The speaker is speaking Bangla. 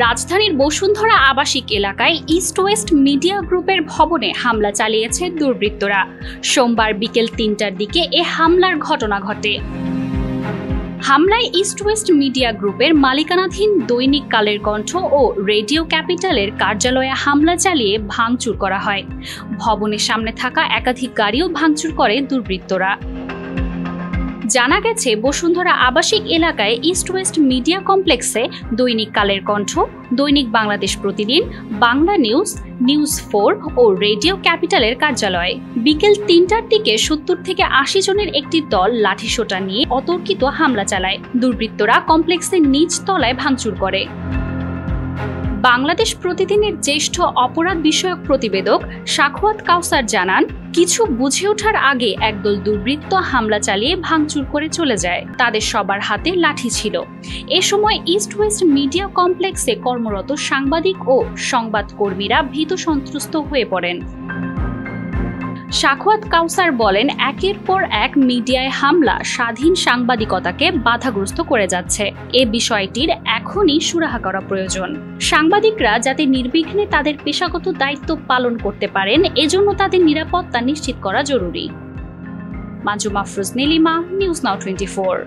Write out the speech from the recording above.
রাজধানীর বসুন্ধরা আবাসিক এলাকায় ইস্ট ওয়েস্ট মিডিয়া গ্রুপের ভবনে হামলা চালিয়েছে দুর্বৃত্তরা। সোমবার বিকেল ৩টার দিকে এ হামলার ঘটনা ঘটে। হামলায় ইস্ট ওয়েস্ট মিডিয়া গ্রুপের মালিকানাধীন দৈনিক কালের কণ্ঠ ও রেডিও ক্যাপিটালের কার্যালয়ে হামলা চালিয়ে ভাঙচুর করা হয়। ভবনের সামনে থাকা একাধিক গাড়িও ভাঙচুর করে দুর্বৃত্তরা। জানা গেছে, বসুন্ধরা আবাসিক এলাকায় ইস্ট ওয়েস্ট মিডিয়া কমপ্লেক্সে দৈনিক কালের কণ্ঠ, দৈনিক বাংলাদেশ প্রতিদিন, বাংলা নিউজ, নিউজ 4 ও রেডিও ক্যাপিটালের কার্যালয়। বিকেল ৩টার দিকে ৭০ থেকে ৮০ জনের একটি দল লাঠিসোঁটা নিয়ে অতর্কিত হামলা চালায়। দুর্বৃত্তরা কমপ্লেক্সের নিচ তলায় ভাঙচুর করে। বাংলাদেশ প্রতিদিনের জ্যেষ্ঠ অপরাধ বিষয়ক প্রতিবেদক সাখাওয়াত কাউসার জানান, কিছু বুঝে ওঠার আগে একদল দুর্বৃত্ত হামলা চালিয়ে ভাঙচুর করে চলে যায়। তাদের সবার হাতে লাঠি ছিল। এ সময় ইস্ট ওয়েস্ট মিডিয়া কমপ্লেক্সে কর্মরত সাংবাদিক ও সংবাদকর্মীরা ভীত সন্ত্রস্ত হয়ে পড়েন। সাখাওয়াত কাউসার বলেন, একের পর এক মিডিয়ায় হামলা স্বাধীন সাংবাদিকতাকে বাধাগ্রস্ত করে যাচ্ছে। এ বিষয়টির এখনই সুরাহা করা প্রয়োজন। সাংবাদিকরা যাতে নির্বিঘ্নে তাদের পেশাগত দায়িত্ব পালন করতে পারেন, এজন্য তাদের নিরাপত্তা নিশ্চিত করা জরুরি। মাজু মাফরুজ নীলিমা, নিউজ নাও 24।